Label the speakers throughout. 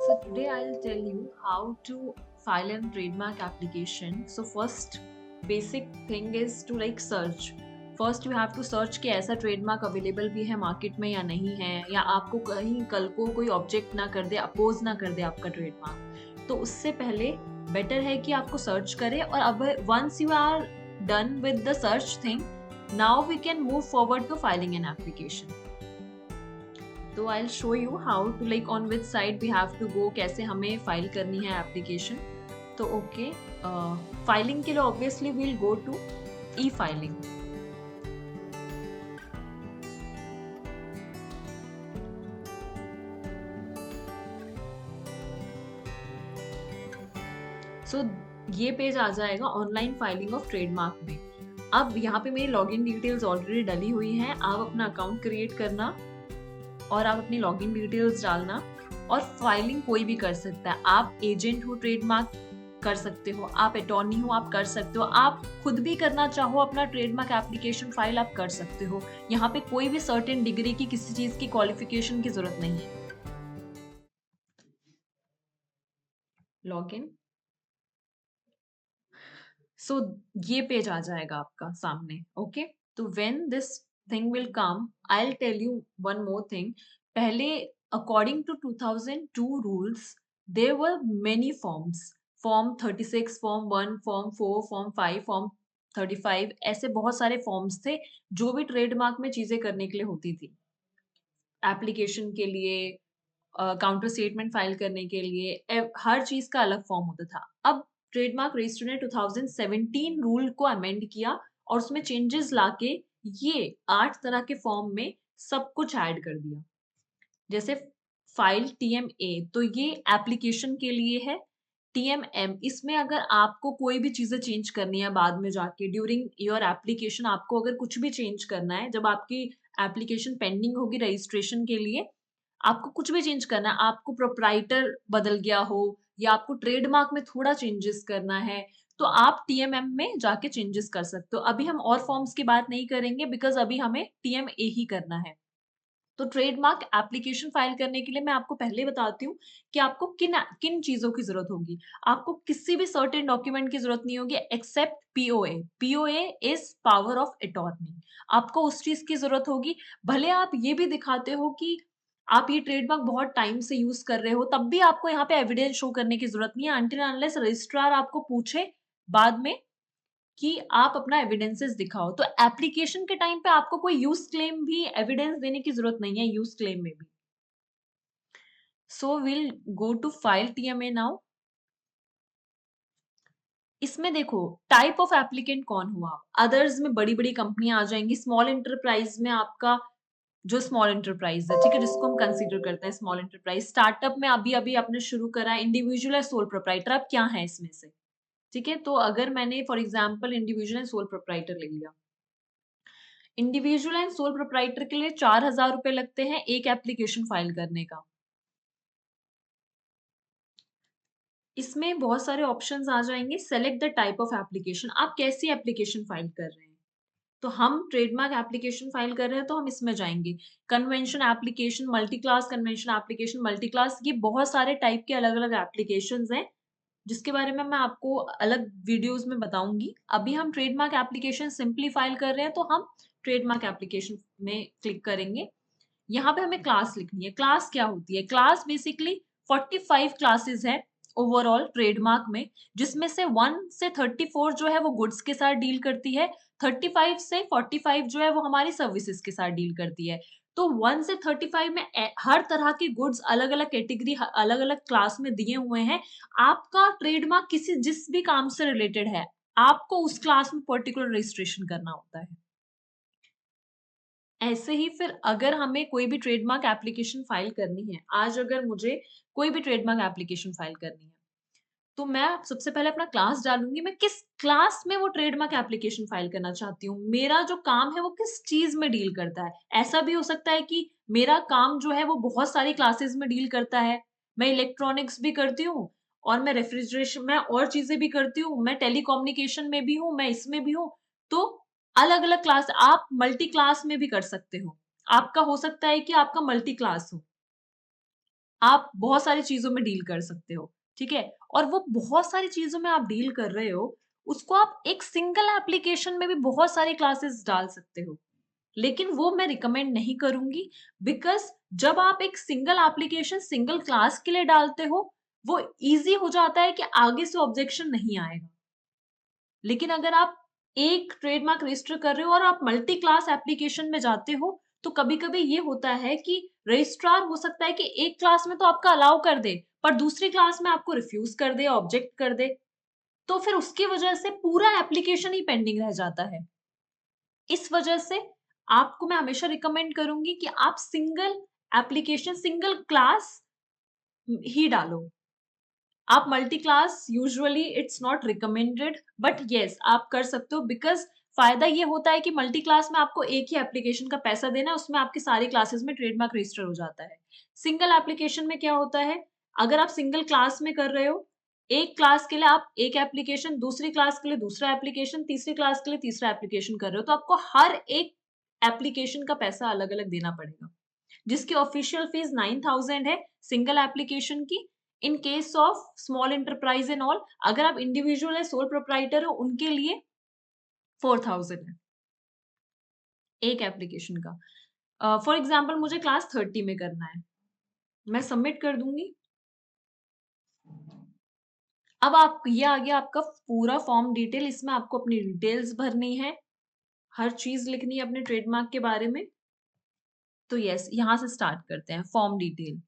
Speaker 1: So today I'll tell you how to file a trademark application. So first basic thing is to like search. First you have to search कि ऐसा trademark available भी है market में या नहीं है, या आपको कहीं कल को कोई ऑब्जेक्ट ना कर दे, अपोज ना कर दे आपका ट्रेडमार्क। तो उससे पहले बेटर है कि आपको सर्च करें। और अब once you are done with the search thing, now we can move forward to filing an application. तो I will show you how to like on which side we have to go, कैसे हमें file करनी है application. तो okay, filing के लिए obviously we'll go to e filing. So ये page आ जाएगा ऑनलाइन फाइलिंग ऑफ ट्रेडमार्क में। अब यहाँ पे मेरी लॉगिन डिटेल्स ऑलरेडी डली हुई हैं। आप अपना अकाउंट क्रिएट करना और आप अपनी लॉगिन डिटेल्स डालना, और फाइलिंग कोई भी कर सकता है। आप एजेंट हो ट्रेडमार्क कर सकते हो, आप अटॉर्नी हो आप कर सकते हो, आप खुद भी करना चाहो अपना ट्रेडमार्क एप्लीकेशन फाइल आप कर सकते हो। यहाँ पे कोई भी सर्टेन डिग्री की किसी चीज की क्वालिफिकेशन की जरूरत नहीं है। लॉगिन, सो ये पेज आ जाएगा आपका सामने। ओके, तो when this thing will come, I will tell you one more thing. पहले according to 2002 rules there were many forms, form 36, form 1, form 4, form 5, form 35, ऐसे बहुत सारे फॉर्म्स थे जो भी ट्रेडमार्क में चीजें करने के लिए होती थी। एप्लीकेशन के लिए, काउंटर स्टेटमेंट फाइल करने के लिए, हर चीज का अलग फॉर्म होता था। अब ट्रेडमार्क रजिस्टर ने 2017 रूल को अमेंड किया और उसमें चेंजेस लाके ये 8 तरह के फॉर्म में सब कुछ ऐड कर दिया। जैसे फाइल टीएमए, तो ये एप्लीकेशन के लिए है। टीएमएम, इसमें अगर आपको कोई भी चीजें चेंज करनी है बाद में जाके ड्यूरिंग योर एप्लीकेशन, आपको अगर कुछ भी चेंज करना है जब आपकी एप्लीकेशन पेंडिंग होगी रजिस्ट्रेशन के लिए, आपको कुछ भी चेंज करना है, आपको प्रोप्राइटर बदल गया हो या आपको ट्रेडमार्क में थोड़ा चेंजेस करना है, तो आप टीएमएम में जाके चेंजेस कर सकते हो। अभी हम और फॉर्म्स की बात नहीं करेंगे बिकॉज अभी हमें टीएमए ही करना है। तो ट्रेडमार्क एप्लीकेशन फाइल करने के लिए मैं आपको पहले बताती हूँ कि आपको किन किन चीजों की जरूरत होगी। आपको किसी भी सर्टेन डॉक्यूमेंट की जरूरत नहीं होगी except POA. POA is power of attorney. आपको उस चीज की जरूरत होगी। भले आप ये भी दिखाते हो कि आप ये ट्रेडमार्क बहुत टाइम से यूज कर रहे हो, तब भी आपको यहाँ पे एविडेंस शो करने की जरूरत नहीं है अनटिल अनलेस रजिस्ट्रार आपको पूछे बाद में कि आप अपना एविडेंसेस दिखाओ। तो एप्लीकेशन के टाइम पे आपको कोई यूज क्लेम भी एविडेंस देने की जरूरत नहीं है यूज क्लेम में भी। So will go to file TMA now. इसमें देखो टाइप ऑफ एप्लीकेंट कौन हुआ। अदर्स में बड़ी बड़ी कंपनियां आ जाएंगी। स्मॉल एंटरप्राइज में आपका जो स्मॉल एंटरप्राइज है, ठीक है, जिसको हम कंसीडर करते हैं स्मॉल एंटरप्राइज। स्टार्टअप में अभी अभी आपने शुरू करा है। इंडिविजुअल है, सोल प्रोप्राइटर, अब क्या है इसमें से, ठीक है। तो अगर मैंने for example individual and sole proprietor ले लिया, इंडिविजुअल एंड सोल प्रोप्राइटर के लिए 4,000 रुपए लगते हैं एक एप्लीकेशन फाइल करने का। इसमें बहुत सारे ऑप्शंस आ जाएंगे। Select the type of application, आप कैसी एप्लीकेशन फाइल कर रहे हैं। तो हम ट्रेडमार्क एप्लीकेशन फाइल कर रहे हैं तो हम इसमें जाएंगे। Convention application, multi class convention application, multi class, ये बहुत सारे टाइप के अलग अलग एप्लीकेशन हैं जिसके बारे में मैं आपको अलग वीडियोस में बताऊंगी। अभी हम ट्रेडमार्क एप्लीकेशन सिंपली फाइल कर रहे हैं तो हम ट्रेडमार्क एप्लीकेशन में क्लिक करेंगे। यहाँ पे हमें क्लास लिखनी है। क्लास क्या होती है? क्लास बेसिकली 45 क्लासेस है ओवरऑल ट्रेडमार्क में, जिसमें से 1 से 34 जो है वो गुड्स के साथ डील करती है, 35 से 45 जो है वो हमारी सर्विसेज के साथ डील करती है। तो 1 से 35 में हर तरह की गुड्स अलग अलग कैटेगरी अलग अलग क्लास में दिए हुए हैं। आपका ट्रेडमार्क किसी जिस भी काम से रिलेटेड है, आपको उस क्लास में पर्टिकुलर रजिस्ट्रेशन करना होता है। ऐसे ही फिर अगर हमें कोई भी ट्रेडमार्क एप्लीकेशन फाइल करनी है, आज अगर मुझे कोई भी ट्रेडमार्क एप्लीकेशन फाइल करनी है, तो मैं सबसे पहले अपना क्लास डालूँगी, मैं किस क्लास में वो ट्रेडमार्क एप्लीकेशन फाइल करना चाहती हूँ। मेरा जो काम है वो किस चीज़ में डील करता है। ऐसा भी हो सकता है कि मेरा काम जो है वो बहुत सारी क्लासेस में डील करता है। मैं इलेक्ट्रॉनिक्स भी करती हूँ और मैं रेफ्रिजरेशन मैं और चीज़ें भी करती हूँ, मैं टेलीकम्युनिकेशन में भी हूँ, मैं इसमें भी हूँ। तो अलग-अलग क्लास आप मल्टी क्लास में भी कर सकते हो। आपका हो सकता है कि आपका मल्टी क्लास हो। आप बहुत सारी चीजों में डील कर सकते हो, ठीक है? और वो बहुत सारी चीजों में आप डील कर रहे हो, उसको आप एक सिंगल एप्लीकेशन में भी बहुत सारी क्लासेस डाल सकते हो। लेकिन वो मैं रिकमेंड नहीं करूंगी, बिकॉज जब आप एक सिंगल एप्लीकेशन सिंगल क्लास के लिए डालते हो, वो इजी हो जाता है कि आगे से ऑब्जेक्शन नहीं आएगा। लेकिन अगर आप एक ट्रेडमार्क रजिस्टर कर रहे हो और आप मल्टी क्लास एप्लीकेशन में जाते हो, तो कभी-कभी ये होता है कि रजिस्ट्रार हो सकता है कि एक क्लास में तो आपका अलाउ कर दे, पर दूसरी क्लास में आपको रिफ्यूज कर दे, ऑब्जेक्ट कर दे। तो फिर उसकी वजह से पूरा एप्लीकेशन ही पेंडिंग रह जाता है। इस वजह से आपको मैं हमेशा रिकमेंड करूँगी कि आप सिंगल एप्लीकेशन, सिंगल क्लास ही डालो। आप multi class usually it's not recommended, but yes आप कर सकते हो, बिकॉज़ फ़ायदा ये होता है कि मल्टी क्लास में आपको एक ही एप्लीकेशन का पैसा देना है, उसमें आपकी सारी क्लासेस में ट्रेडमार्क रजिस्टर हो जाता है। सिंगल एप्लीकेशन में क्या होता है, अगर आप सिंगल क्लास में कर रहे हो, एक क्लास के लिए आप एक एप्लीकेशन, दूसरी क्लास के लिए दूसरा एप्लीकेशन, तीसरी क्लास के लिए तीसरा एप्लीकेशन कर रहे हो, तो आपको हर एक एप्लीकेशन का पैसा अलग-अलग देना पड़ेगा। जिसकी ऑफिशियल फीस 9000 है सिंगल एप्लीकेशन की। In case of small enterprise and all, अगर आप इंडिविजुअल है, सोल प्रोप्राइटर हो, उनके लिए 4000 है एक एप्लीकेशन का। फॉर एग्जाम्पल मुझे क्लास 30 में करना है, मैं सबमिट कर दूंगी। अब आप ये आ गया आपका पूरा फॉर्म डिटेल, इसमें आपको अपनी डिटेल्स भरनी है, हर चीज लिखनी है अपने ट्रेडमार्क के बारे में। तो यस, यहाँ से स्टार्ट करते हैं फॉर्म डिटेल।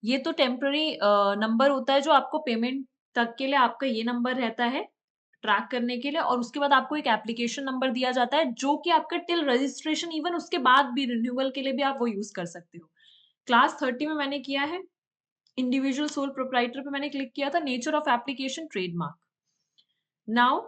Speaker 1: ये तो टेम्पररी नंबर होता है जो आपको पेमेंट तक के लिए, आपका ये नंबर रहता है ट्रैक करने के लिए, और उसके बाद आपको एक एप्लीकेशन नंबर दिया जाता है जो कि आपका टिल रजिस्ट्रेशन, इवन उसके बाद भी रिन्यूअल के लिए भी आप वो यूज कर सकते हो। क्लास 30 में मैंने किया है, इंडिविजुअल सोल प्रोप्राइटर पे मैंने क्लिक किया था, nature of application trademark. Now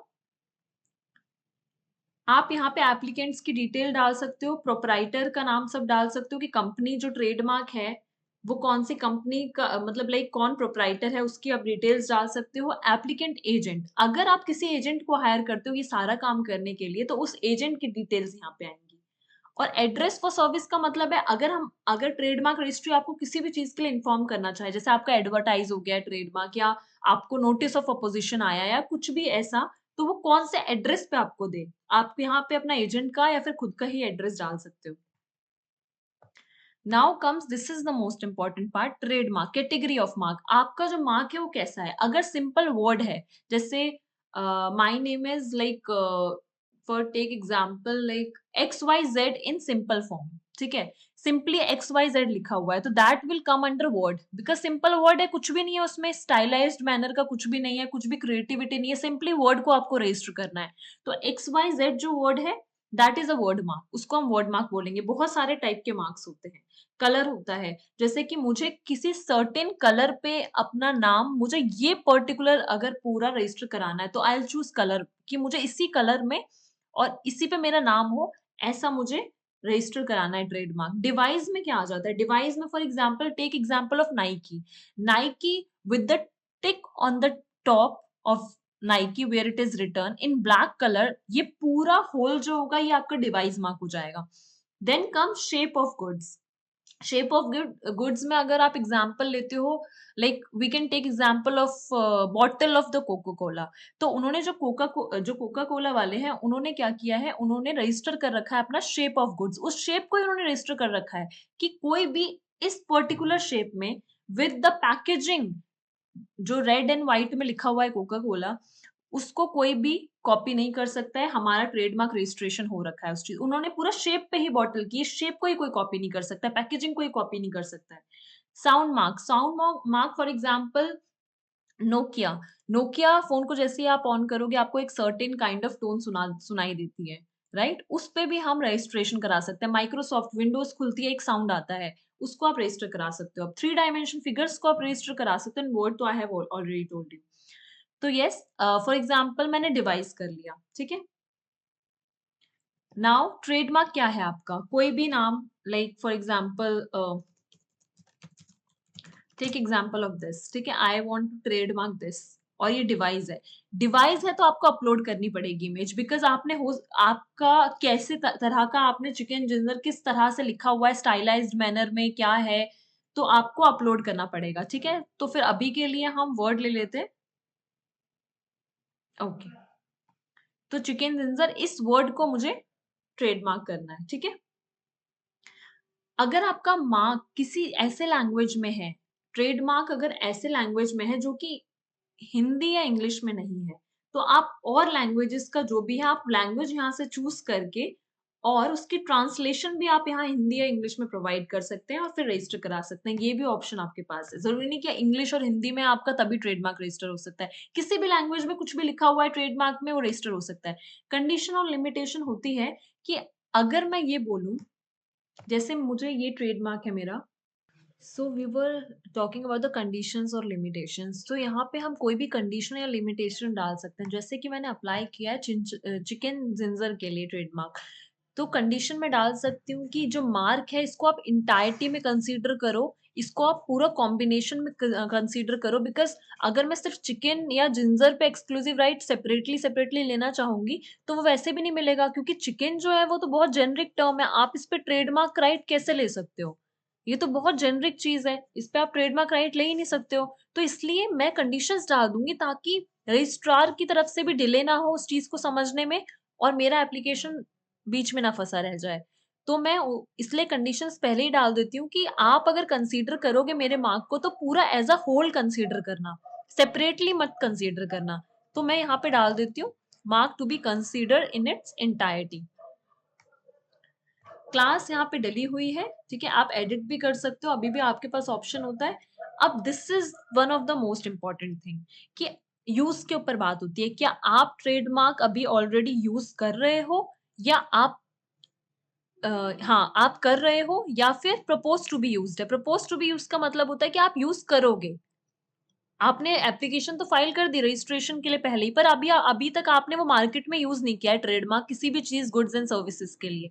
Speaker 1: आप यहाँ पे एप्लीकेंट्स की डिटेल डाल सकते हो, प्रोप्राइटर का नाम सब डाल सकते हो कि कंपनी जो ट्रेडमार्क है वो कौन सी कंपनी का, मतलब लाइक कौन प्रोप्राइटर है उसकी आप डिटेल्स डाल सकते हो। एप्लीकेंट एजेंट, अगर आप किसी एजेंट को हायर करते हो ये सारा काम करने के लिए, तो उस एजेंट की डिटेल्स यहाँ पे आएंगी। और एड्रेस फॉर सर्विस का मतलब है, अगर ट्रेडमार्क रजिस्ट्री आपको किसी भी चीज के लिए इन्फॉर्म करना चाहे, जैसे आपका एडवर्टाइज हो गया ट्रेडमार्क, या आपको नोटिस ऑफ अपोजिशन आया, या कुछ भी ऐसा, तो वो कौन से एड्रेस पे आपको दे, आप यहाँ पे अपना एजेंट का या फिर खुद का ही एड्रेस डाल सकते हो। Now comes, this is the most important part, trademark, category of mark. आपका जो मार्क है वो कैसा है, अगर सिंपल वर्ड है, जैसे my name is like, for take example like XYZ in simple form, ठीक है, सिंपली XYZ लिखा हुआ है, तो that will come under word, because simple word है, कुछ भी नहीं है उसमें, स्टाइलाइज्ड मैनर का कुछ भी नहीं है, कुछ भी क्रिएटिविटी नहीं है, सिंपली वर्ड को आपको रजिस्टर करना है। तो XYZ जो वर्ड है, that is a word mark, उसको हम वर्ड मार्क बोलेंगे। बहुत सारे टाइप के मार्क्स होते हैं। कलर होता है, जैसे कि मुझे किसी सर्टेन कलर पे अपना नाम, मुझे ये पर्टिकुलर अगर पूरा रजिस्टर कराना है, तो आई विल चूज कलर, कि मुझे इसी कलर में और इसी पे मेरा नाम हो, ऐसा मुझे रजिस्टर कराना है ट्रेडमार्क। डिवाइस में क्या आ जाता है, डिवाइस में for example, take example of Nike. Nike with the tick on the top of Nike where it is written in black colour, ये पूरा होल जो होगा ये आपका डिवाइस मार्क हो जाएगा। Then come shape of goods. Shape of goods में अगर आप एग्जांपल लेते हो, like we can take example of bottle of the Coca Cola. तो उन्होंने जो कोका कोला वाले हैं, उन्होंने क्या किया है, उन्होंने रजिस्टर कर रखा है अपना शेप ऑफ गुड्स, उस शेप को ही उन्होंने रजिस्टर कर रखा है कि कोई भी इस पर्टिकुलर शेप में विद द पैकेजिंग, जो रेड एंड व्हाइट में लिखा हुआ है कोका कोला, उसको कोई भी कॉपी नहीं कर सकता है। हमारा ट्रेडमार्क रजिस्ट्रेशन हो रखा है उस चीज, उन्होंने पूरा शेप पे ही बॉटल की, शेप को ही कोई कॉपी नहीं कर सकता है, पैकेजिंग को ही कॉपी नहीं कर सकता है। Sound mark, sound mark for example Nokia. Nokia phone को जैसे ही आप ऑन करोगे, आपको एक सर्टेन काइंड ऑफ टोन सुनाई देती है, राइट? उस पे भी हम रजिस्ट्रेशन करा सकते हैं। माइक्रोसॉफ्ट विंडोज खुलती है, एक साउंड आता है, उसको आप रजिस्टर करा सकते हो। अब 3 डायमेंशन फिगर्स को आप रजिस्टर करा सकते हो, वर्ड तो आई हैव ऑलरेडी टोल्ड यू। तो यस, फॉर एग्जांपल मैंने डिवाइस कर लिया, ठीक है। नाउ ट्रेडमार्क क्या है आपका, कोई भी नाम, like for example take example of this, ठीक है, I want to trademark this, और ये डिवाइस है। डिवाइस है तो आपको अपलोड करनी पड़ेगी इमेज, बिकॉज आपका कैसे तरह का आपने चिकन जिंजर किस तरह से लिखा हुआ है, स्टाइलाइज्ड मैनर में क्या है, तो आपको अपलोड करना पड़ेगा, ठीक है। तो फिर अभी के लिए हम वर्ड ले लेते हैं। ओके, तो चिकन जिंजर इस वर्ड को मुझे ट्रेडमार्क करना है, ठीक है। अगर आपका मार्क किसी ऐसे लैंग्वेज में है, ट्रेडमार्क अगर ऐसे लैंग्वेज में है जो कि हिंदी या इंग्लिश में नहीं है, तो आप और लैंग्वेजेस का जो भी है आप लैंग्वेज यहाँ से चूज करके और उसकी ट्रांसलेशन भी आप यहाँ हिंदी या इंग्लिश में प्रोवाइड कर सकते हैं और फिर रजिस्टर करा सकते हैं। ये भी ऑप्शन आपके पास है। जरूरी नहीं कि इंग्लिश और हिंदी में आपका तभी ट्रेडमार्क रजिस्टर हो सकता है। किसी भी लैंग्वेज में कुछ भी लिखा हुआ है ट्रेडमार्क में, वो रजिस्टर हो सकता है। कंडीशन और लिमिटेशन होती है कि अगर मैं ये बोलूं, जैसे मुझे ये ट्रेडमार्क है मेरा, so we were talking about the conditions और लिमिटेशंस। तो यहाँ पे हम कोई भी कंडीशन या लिमिटेशन डाल सकते हैं। जैसे कि मैंने अप्लाई किया है चिकन जिंजर के लिए ट्रेडमार्क, तो कंडीशन में डाल सकती हूँ कि जो मार्क है इसको आप इंटायरिटी में कंसीडर करो, इसको आप पूरा कॉम्बिनेशन में कंसीडर करो। बिकॉज अगर मैं सिर्फ चिकन या जिंजर पे एक्सक्लूसिव राइट सेपरेटली सेपरेटली लेना चाहूंगी तो वो वैसे भी नहीं मिलेगा, क्योंकि चिकन जो है वो तो बहुत जेनरिक टर्म है। आप इस पे ट्रेडमार्क राइट कैसे ले सकते हो? ये तो बहुत जेनरिक चीज है, इस पे आप ट्रेडमार्क राइट ले ही नहीं सकते हो। तो इसलिए मैं कंडीशंस डाल दूंगी ताकि रजिस्ट्रार की तरफ से भी डिले ना हो उस चीज को समझने में, और मेरा एप्लीकेशन बीच में ना फंसा रह जाए। तो मैं इसलिए कंडीशंस पहले ही डाल देती हूँ कि आप अगर कंसीडर करोगे मेरे मार्क को तो पूरा एज अ होल कंसीडर करना, सेपरेटली मत कंसीडर करना। तो मैं यहाँ पे डाल देती हूँ mark to be consider in its entirety. Class यहाँ पे डली हुई है, ठीक है। आप एडिट भी कर सकते हो, अभी भी आपके पास ऑप्शन होता है। अब this is one of the most important thing कि यूज के ऊपर बात होती है। क्या आप ट्रेडमार्क अभी ऑलरेडी यूज कर रहे हो, या आप हाँ आप कर रहे हो, या फिर प्रपोज टू बी यूज्ड है। प्रपोज टू बी यूज का मतलब होता है कि आप यूज करोगे। आपने एप्लीकेशन तो फाइल कर दी रजिस्ट्रेशन के लिए पहले ही, पर अभी तक आपने वो मार्केट में यूज नहीं किया है ट्रेडमार्क किसी भी चीज, गुड्स एंड सर्विसेज के लिए।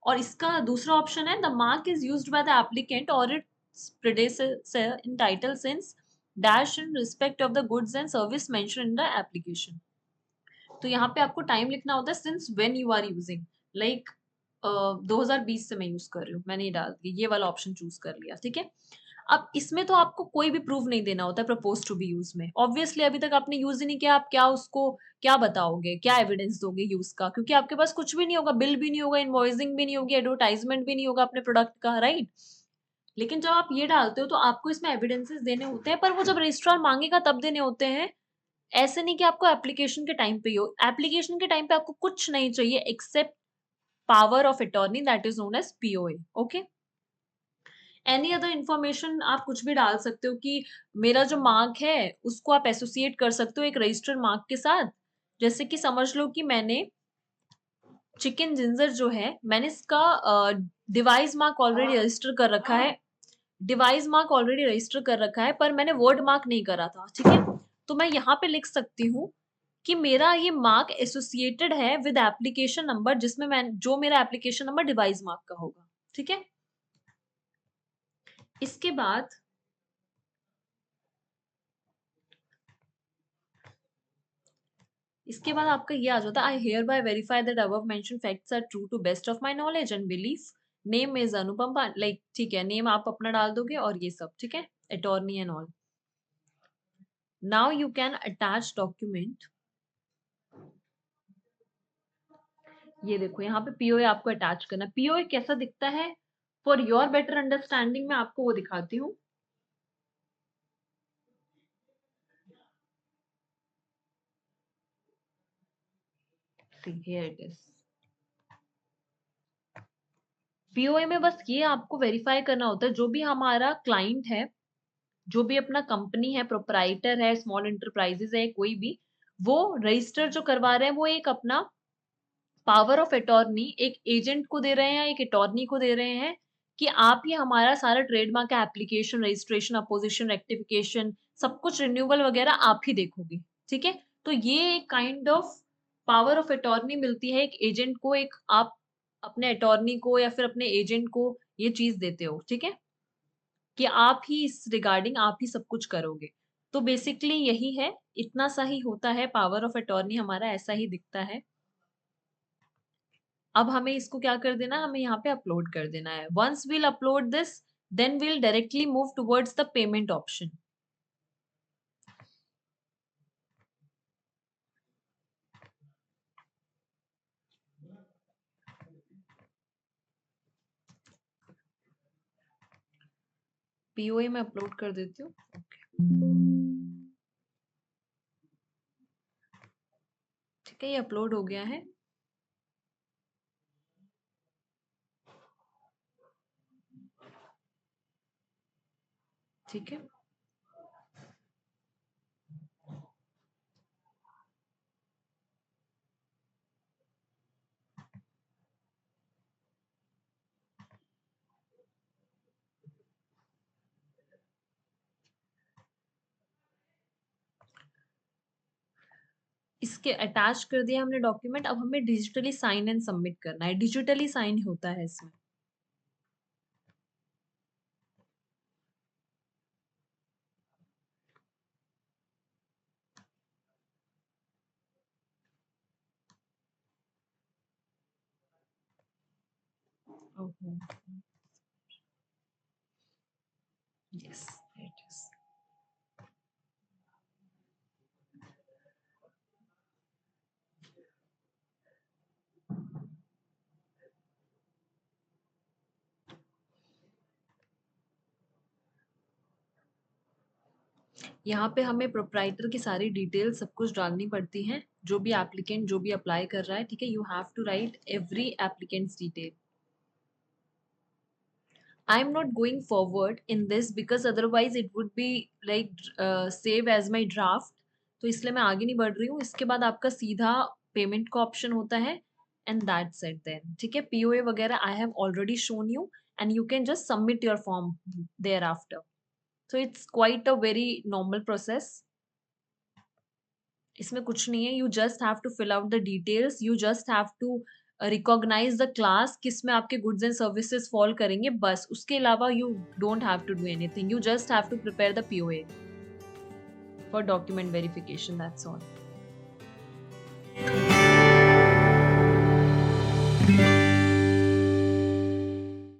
Speaker 1: और इसका दूसरा ऑप्शन है the mark is used by the applicant और it's predecessor in title since dash in respect of the goods and service mention in the application. तो यहाँ पे आपको टाइम लिखना होता है since when you are using, like 2020 से मैं यूज कर रही हूँ, मैंने ये डाल दिया, ये वाला ऑप्शन चूज कर लिया, ठीक है। अब इसमें तो आपको कोई भी प्रूफ नहीं देना होता है प्रपोज टू बी यूज में। ऑब्वियसली अभी तक आपने यूज ही नहीं किया, आप क्या उसको क्या बताओगे, क्या एविडेंस दोगे यूज का, क्योंकि आपके पास कुछ भी नहीं होगा, बिल भी नहीं होगा, इनवॉइसिंग भी नहीं होगी, एडवर्टाइजमेंट भी नहीं होगा अपने प्रोडक्ट का, राइट। लेकिन जब आप ये डालते हो तो आपको इसमें एविडेंसेस देने होते हैं, पर वो जब रजिस्ट्रार मांगेगा तब देने होते हैं। ऐसे नहीं कि आपको एप्लीकेशन के टाइम पे ही हो। एप्लीकेशन के टाइम पे आपको कुछ नहीं चाहिए except power of attorney, that is known as POA. Okay, any other information आप कुछ भी डाल सकते हो कि मेरा जो मार्क है उसको आप एसोसिएट कर सकते हो एक रजिस्टर्ड मार्क के साथ। जैसे कि समझ लो कि मैंने चिकन जिंजर जो है, मैंने इसका डिवाइस मार्क ऑलरेडी रजिस्टर कर रखा है, डिवाइस मार्क ऑलरेडी रजिस्टर कर रखा है, पर मैंने वर्ड मार्क नहीं करा था, ठीक है। तो मैं यहाँ पे लिख सकती हूँ कि मेरा ये मार्क एसोसिएटेड है विद एप्लीकेशन नंबर, जिसमें मैं जो मेरा एप्लीकेशन नंबर डिवाइस मार्क का होगा, ठीक है। इसके बाद आपका ये आ जाता है, I hereby verify that above mention facts are true to best of my knowledge and belief. Name is Anupam, like ठीक है, नेम आप अपना डाल दोगे और ये सब, ठीक है, attorney and all. Now you can attach document. ये देखो यहाँ पे पीओए आपको अटैच करना। पीओए कैसा दिखता है, फॉर योर बेटर अंडरस्टैंडिंग मैं आपको वो दिखाती हूँ। Here it is. पीओए में बस ये आपको वेरीफाई करना होता है, जो भी हमारा क्लाइंट है, जो भी अपना कंपनी है, प्रोपराइटर है, स्मॉल इंटरप्राइजेस है, कोई भी, वो रजिस्टर जो करवा रहे हैं वो एक अपना पावर ऑफ अटॉर्नी एक एजेंट को दे रहे हैं, एक अटॉर्नी को दे रहे हैं कि आप ये हमारा सारा ट्रेडमार्क का एप्लीकेशन, रजिस्ट्रेशन, अपोजिशन, रेक्टिफिकेशन, सब कुछ रिन्यूअल वगैरह आप ही देखोगे, ठीक है। तो ये एक kind of power of attorney मिलती है एक एजेंट को, एक आप अपने अटॉर्नी को या फिर अपने एजेंट को ये चीज देते हो, ठीक है, कि आप ही इस रिगार्डिंग आप ही सब कुछ करोगे। तो बेसिकली यही है, इतना सा ही होता है, पावर ऑफ अटॉर्नी हमारा ऐसा ही दिखता है। अब हमें इसको क्या कर देना है, हमें यहाँ पे अपलोड कर देना है। Once we'll upload this, Then we'll directly move towards the payment option. POA में अपलोड कर देती हूँ. ठीक है, ये अपलोड हो गया है. ठीक है. इसके अटैच कर दिया हमने डॉक्यूमेंट. अब हमें डिजिटली साइन एंड सबमिट करना है. डिजिटली साइन होता है इसमें. ओके. Yes, it is. यहाँ पे हमें प्रोप्राइटर की सारी डिटेल सब कुछ डालनी पड़ती हैं. जो भी एप्लीकेंट जो भी अप्लाई कर रहा है, ठीक है, you have to write every applicants detail. I am not going forward in this because otherwise it would be like save as my draft. तो इसलिए मैं आगे नहीं बढ़ रही हूँ. इसके बाद आपका सीधा पेमेंट का ऑप्शन होता है एंड दैट्स इट देन. ठीक है, POA वगैरह I have already shown you and you can just submit your form there after. So it's quite a very normal process. इसमें कुछ नहीं है. You just have to fill out the details. You just have to recognize the class किस में आपके goods and services fall करेंगे. बस उसके अलावा you don't have to do anything. You just have to prepare the POA for document verification. That's all.